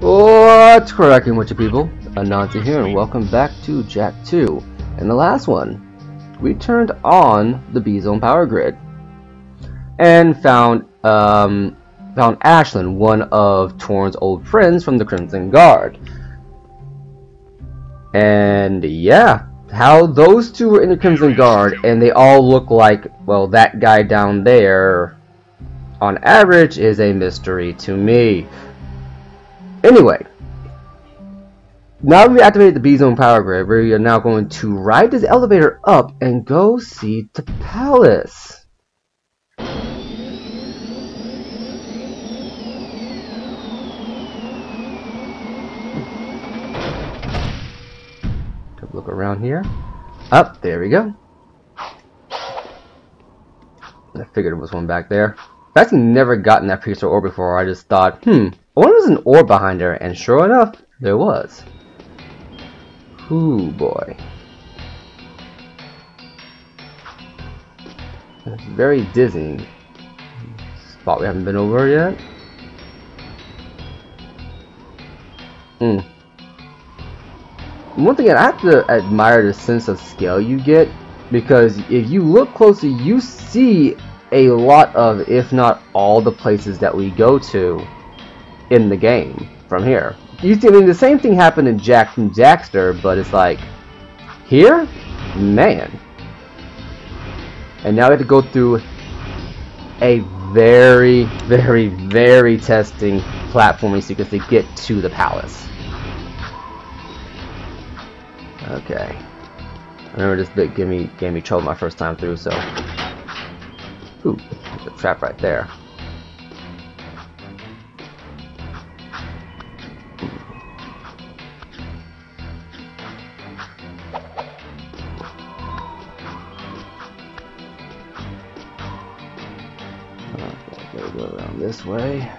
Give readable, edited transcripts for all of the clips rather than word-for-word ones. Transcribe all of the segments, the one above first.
What's cracking with you people? Anansi here and welcome back to Jak II. In the last one, we turned on the B-Zone power grid and found Ashlyn, one of Torn's old friends from the Crimson Guard. And yeah, how those two were in the Crimson Guard and they all look like, well, that guy down there on average is a mystery to me. Anyway, now that we activated the B-Zone power grid, we are now going to ride this elevator up and go see the palace. Take a look around here. Up, there we go. I figured there was one back there. I've actually never gotten that piece of ore before. I just thought, I wonder if there's an ore behind there, and sure enough, there was. Ooh boy. It's very dizzying. Spot we haven't been over yet. Once again, I have to admire the sense of scale you get, because if you look closely, you see a lot of, if not all, the places that we go to in the game from here. You see, I mean, the same thing happened in Jak from Jakster, but it's like here, man. And now we have to go through a very, very, very testing platforming sequence to get to the palace. Okay. I remember this bit gave me trouble my first time through, so. Ooh, there's a trap right there. Okay, gotta go around this way.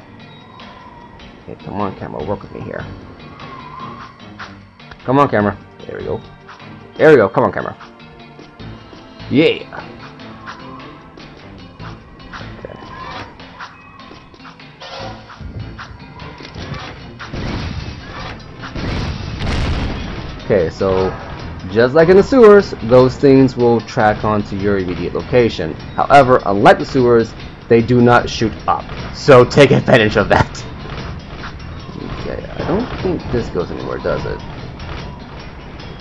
Okay, come on, camera, work with me here. Come on, camera. There we go. There we go. Come on, camera. Yeah. Okay, so just like in the sewers, those things will track onto your immediate location. However, unlike the sewers, they do not shoot up. So take advantage of that. Okay, I don't think this goes anywhere, does it?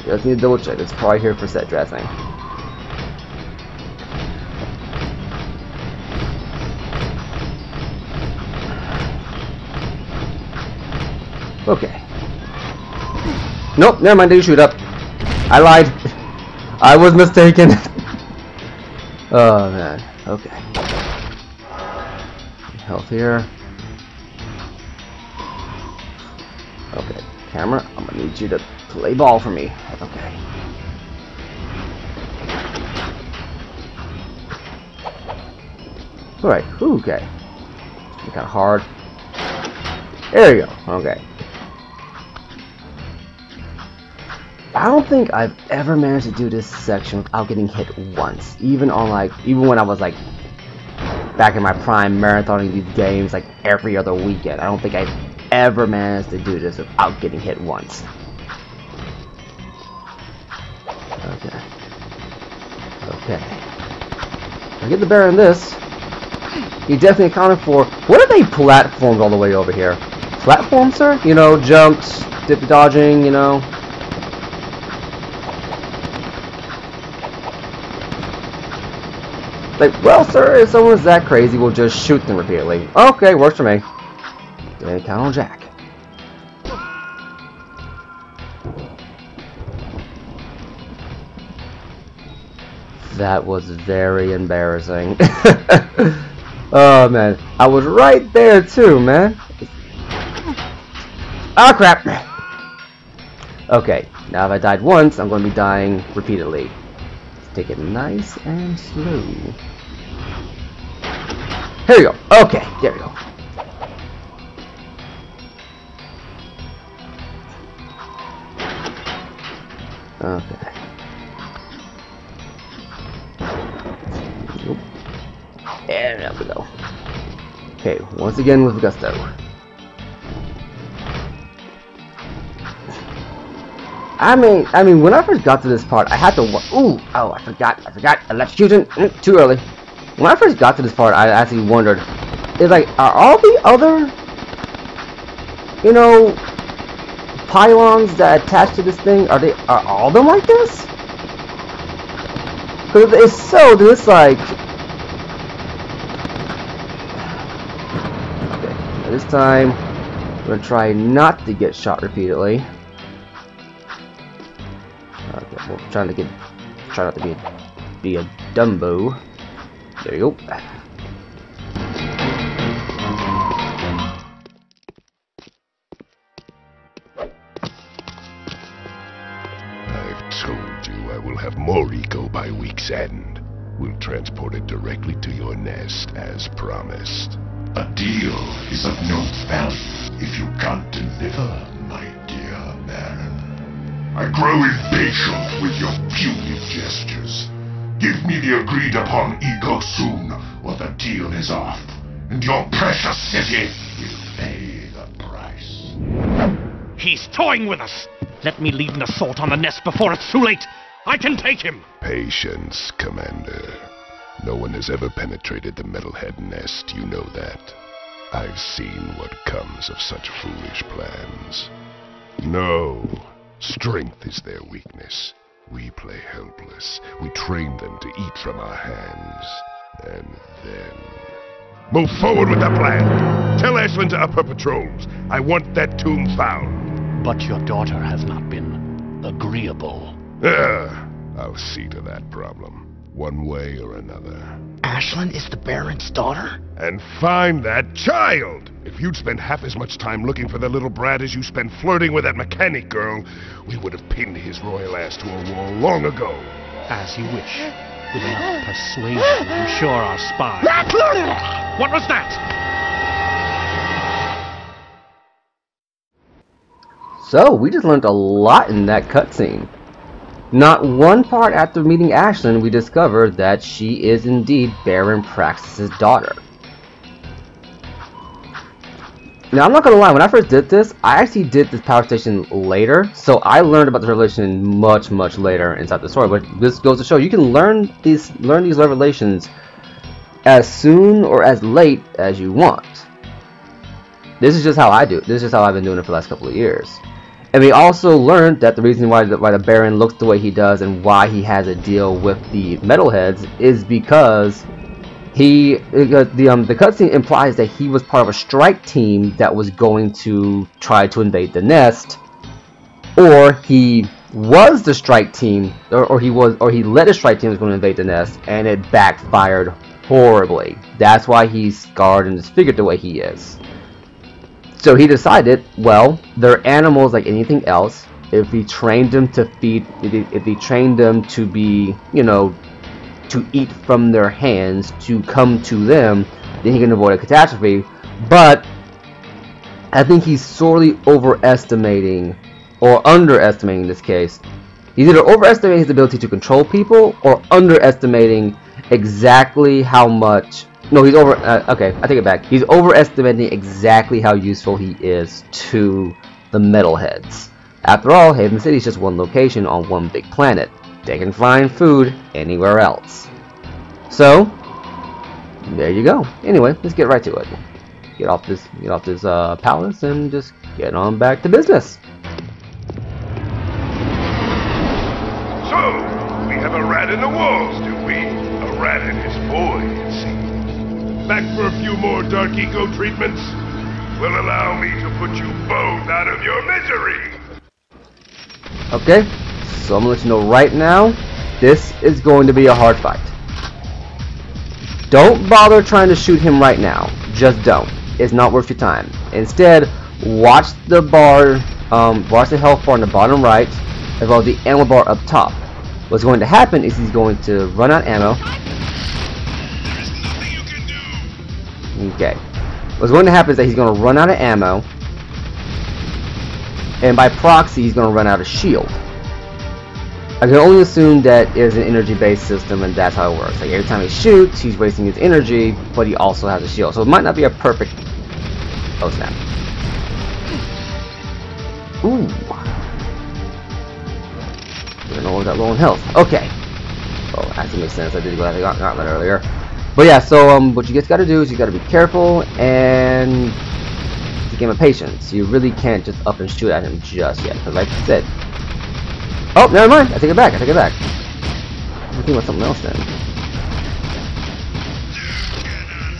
Just need to double check. It's probably here for set dressing. Okay. Nope, never mind, didn't shoot up. I lied. I was mistaken. Oh man, okay. Health here. Okay, camera, I'm gonna need you to play ball for me. Okay. Alright, okay. Kind of hard. There you go, okay. I don't think I've ever managed to do this section without getting hit once. Even when I was like back in my prime marathoning these games like every other weekend. I don't think I've ever managed to do this without getting hit once. Okay. Okay. I get the bear in this. He definitely accounted for. What are they platforms all the way over here? Platforms, sir? You know, jumps, dip dodging, you know. Like, well, sir, if someone's that crazy, we'll just shoot them repeatedly. Okay, works for me. Didn't count on Jak. That was very embarrassing. Oh, man. I was right there, too, man. Oh, crap. Okay, now if I died once, I'm going to be dying repeatedly. Take it nice and slow. Here we go. Okay, there we go. Okay. Nope. And there we go. Okay, once again with gusto. I mean, when I first got to this part, I had to. I forgot. Electrocution. Too early. When I first got to this part, I actually wondered, it's like, are all the other, you know, pylons that attach to this thing, are all of them like this? Because if it's so, then it's like, okay, this time I'm gonna try not to get shot repeatedly. Okay, well, try not to be a Dumbo. There you go. I've told you I will have more eco by week's end. We'll transport it directly to your nest, as promised. A deal is of no value if you can't deliver, my dear Baron. I grow impatient with your puny gestures. Give me the agreed-upon eco soon, or the deal is off, and your precious city will pay the price. He's toying with us! Let me lead an assault on the nest before it's too late! I can take him! Patience, Commander. No one has ever penetrated the Metalhead nest, you know that. I've seen what comes of such foolish plans. No, strength is their weakness. We play helpless. We train them to eat from our hands. And then... Move forward with the plan! Tell Ashlyn to up her patrols. I want that tomb found. But your daughter has not been agreeable. I'll see to that problem, one way or another. Ashlyn is the Baron's daughter? And find that child! If you'd spent half as much time looking for the little brat as you spent flirting with that mechanic girl, we would have pinned his royal ass to a wall long ago. As you wish. With enough persuasion, I'm sure our spy... What was that? So, we just learned a lot in that cutscene. Not one part after meeting Ashlyn, we discover that she is indeed Baron Praxis' daughter. Now, I'm not gonna lie, when I first did this, I actually did this power station later, so I learned about the revelation much later inside the story. But this goes to show you can learn these revelations as soon or as late as you want. This is just how I do it. This is just how I've been doing it for the last couple of years. And we also learned that the reason why the Baron looks the way he does and why he has a deal with the Metalheads is because the cutscene implies that he was part of a strike team that was going to try to invade the nest, or he was the strike team, or he led a strike team that was going to invade the nest, and it backfired horribly. That's why he's scarred and disfigured the way he is. So he decided, well, they're animals like anything else. If he trained them to feed, if he trained them to be, you know, to eat from their hands, to come to them, then he can avoid a catastrophe. But I think he's sorely overestimating, or underestimating in this case. He's either overestimating his ability to control people, or underestimating exactly how much... No, he's okay, I take it back. He's overestimating exactly how useful he is to the Metalheads. After all, Haven City is just one location on one big planet. They can find food anywhere else. So, there you go. Anyway, let's get right to it. Get off this palace and just get on back to business. So, we have a rat in the walls, do we? A rat and his boy, it seems. Back for a few more dark eco treatments? Will allow me to put you both out of your misery. Okay, so I'm gonna let you know right now, this is going to be a hard fight. Don't bother trying to shoot him right now. Just don't. It's not worth your time. Instead, watch the bar, watch the health bar on the bottom right, as well as the ammo bar up top. What's going to happen is he's going to run out of ammo. Okay. What's going to happen is that he's going to run out of ammo, and by proxy, he's going to run out of shield. I can only assume that it's an energy-based system, and that's how it works. Like every time he shoots, he's wasting his energy, but he also has a shield. So it might not be a perfect... Oh snap. Ooh. was that low on health. Okay. Oh, actually makes sense. I did go after Gauntlet earlier. But yeah, so what you guys got to do is you got to be careful and it's a game of patience. You really can't just up and shoot at him just yet. Because like I said, oh, never mind. I take it back. I take it back. I'm thinking about something else then.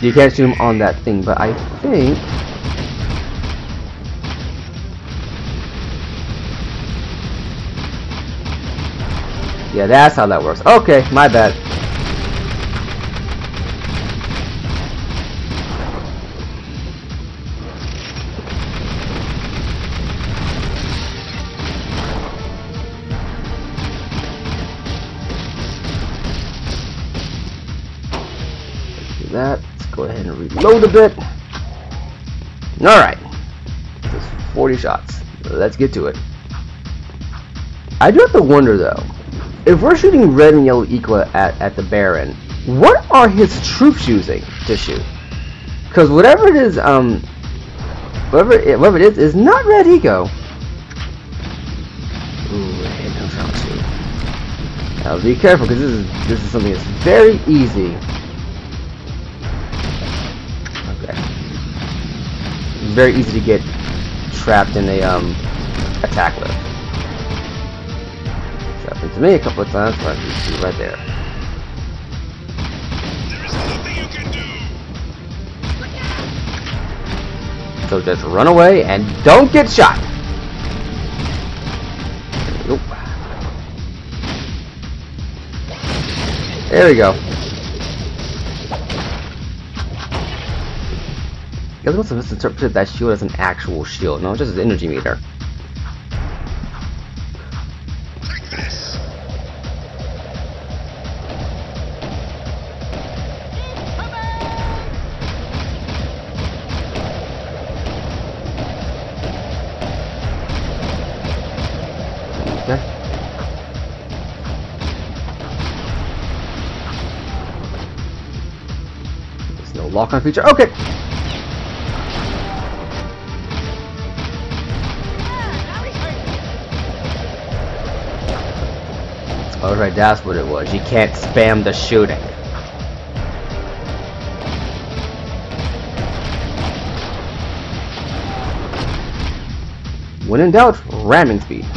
You can't shoot him on that thing, but I think. Yeah, that's how that works. Okay, my bad. Do that. Let's go ahead and reload a bit. Alright. This is 40 shots. Let's get to it. I do have to wonder though. If we're shooting red and yellow equal at the Baron, what are his troops using to shoot? Because whatever it is, whatever it is not red eco. Ooh, I'm trying to shoot. Now be careful, because this is something that's very easy. Okay, it's very easy to get trapped in a attack lift. To me a couple of times, but you see right there. There is nothing you can do. So just run away and don't get shot. Nope. There we go. You guys must have misinterpreted that shield as an actual shield, no, just an energy meter. Okay. There's no lock-on feature. Okay. Alright, that's what it was. You can't spam the shooting. When in doubt, ramming speed.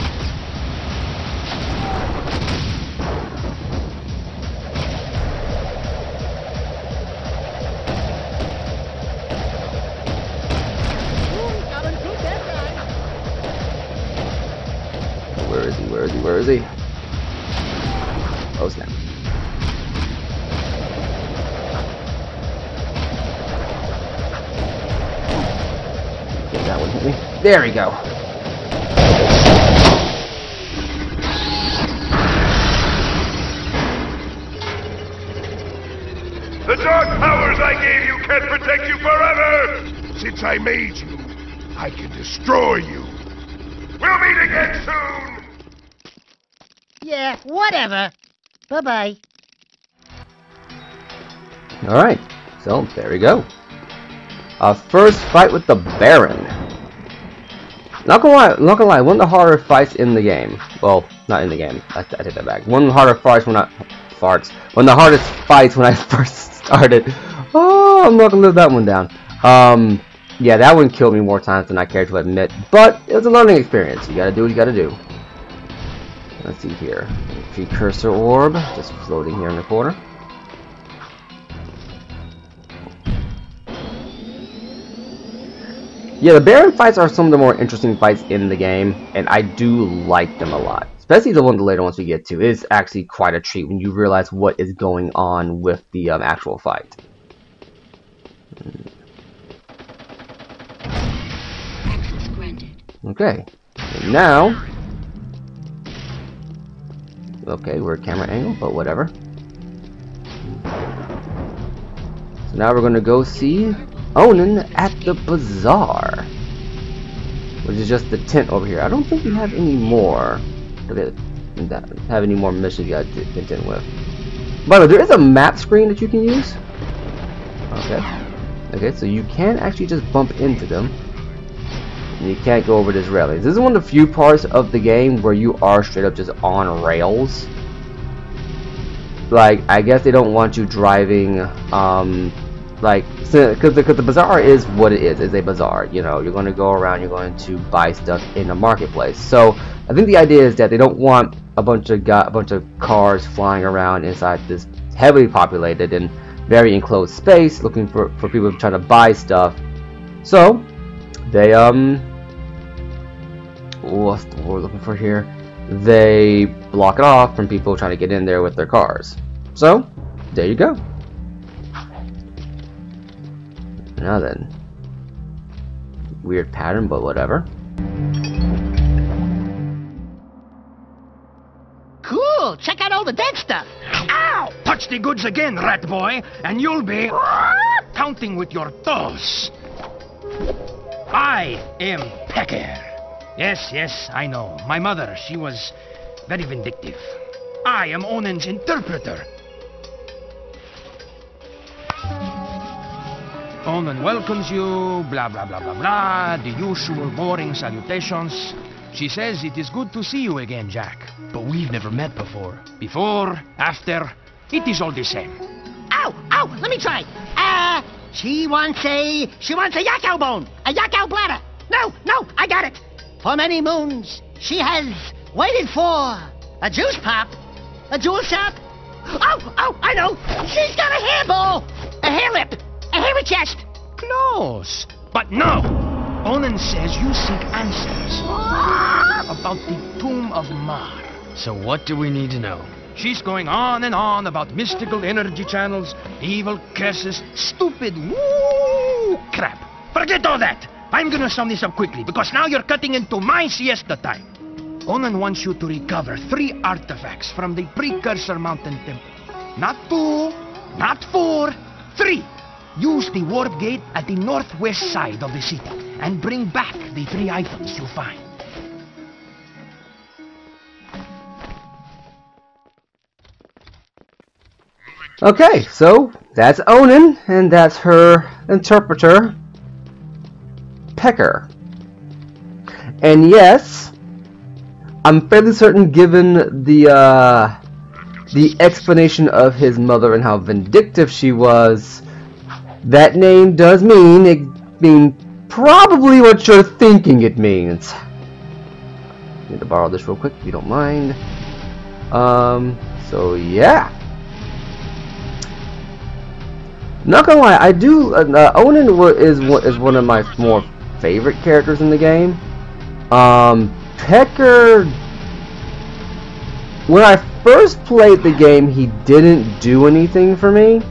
Where is he? Oh snap. Okay, that one hit me. There we go. The dark powers I gave you can't protect you forever! Since I made you, I can destroy you. We'll meet again soon! Yeah, whatever. Bye-bye. Alright, so there we go. Our first fight with the Baron. Not gonna lie, one of the harder fights in the game. Well, not in the game. I take that back. One of the harder fights when I One of the hardest fights when I first started. Oh, I'm not gonna live that one down. Yeah, that one killed me more times than I care to admit, but it was a learning experience. You gotta do what you gotta do. Let's see here. Precursor orb, just floating here in the corner. Yeah, the Baron fights are some of the more interesting fights in the game, and I do like them a lot. Especially the later ones we get to. It is actually quite a treat when you realize what is going on with the actual fight. Access granted. Okay, and now... Okay, we're at camera angle, but whatever. So now we're gonna go see Onan at the bazaar, which is just the tent over here. I don't think we have any more. Have any more missions you got to contend with. By the way, there is a map screen that you can use. Okay. Okay, so you can actually just bump into them. and you can't go over this railings. This is one of the few parts of the game where you are straight up just on rails. Like, I guess they don't want you driving, like, because the bazaar is what it is. It's a bazaar. You know, you're going to go around, you're going to buy stuff in a marketplace. So I think the idea is that they don't want a bunch of cars flying around inside this heavily populated and very enclosed space, looking for people trying to buy stuff. So they what's the word we're looking for here? They block it off from people trying to get in there with their cars. So there you go. Now then, weird pattern, but whatever. Cool. Check out all the dead stuff. Ow! Touch the goods again, rat boy, and you'll be counting with your toes. I am Pecker. Yes, I know. My mother, she was very vindictive. I am Onan's interpreter. Onan welcomes you, blah, blah, blah, blah, blah, the usual boring salutations. She says it is good to see you again, Jak. But we've never met before. Before, after, it is all the same. Ow! Let me try. She wants a yak bone, a yak bladder. No, I got it. For many moons, she has waited for a juice pop, a jewel shop. Oh, I know. She's got a hairball, a hair lip, a hairy chest. Close. But no. Onan says you seek answers about the Tomb of Mar. So what do we need to know? She's going on and on about mystical energy channels, evil curses, stupid woo crap. Forget all that. I'm gonna sum this up quickly, because now you're cutting into my siesta time. Onan wants you to recover 3 artifacts from the Precursor Mountain Temple. Not 2, not 4, 3. Use the warp gate at the northwest side of the city and bring back the 3 items you find. Okay, so that's Onan, and that's her interpreter, Pecker. And yes, I'm fairly certain, given the explanation of his mother and how vindictive she was, that name does mean probably what you're thinking it means. Need to borrow this real quick if you don't mind. So yeah. Not gonna lie, I do. Onan is one of my more favorite characters in the game. Pecker, when I first played the game, he didn't do anything for me,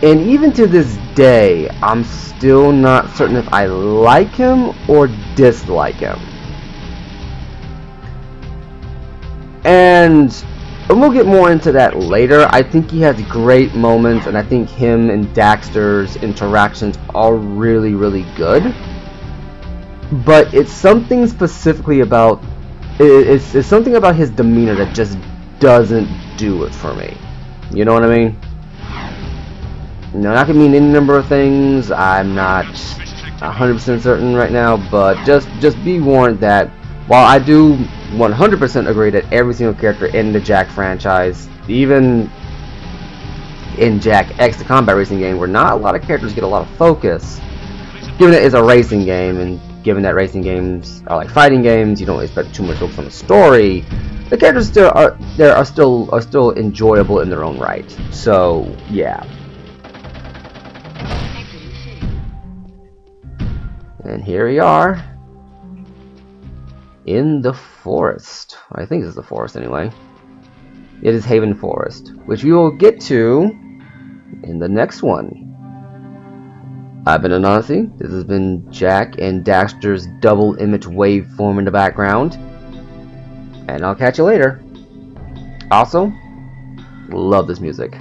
and even to this day, I'm still not certain if I like him or dislike him. And we'll get more into that later. I think he has great moments, and I think him and Daxter's interactions are really, really good. But it's something specifically about it's something about his demeanor that just doesn't do it for me. You know what I mean? Now, that could mean any number of things. I'm not 100% certain right now, but just be warned that while I do 100% agree that every single character in the Jak franchise, even in Jak X, the combat racing game, where not a lot of characters get a lot of focus, given that it's a racing game, and given that racing games are like fighting games, you don't expect too much focus on the story. The characters are still enjoyable in their own right. So yeah. And here we are in the forest. I think this is the forest anyway. It is Haven Forest, which we will get to in the next one. I've been Anansi. This has been Jak and Daxter's double image waveform in the background. And I'll catch you later. Also, love this music.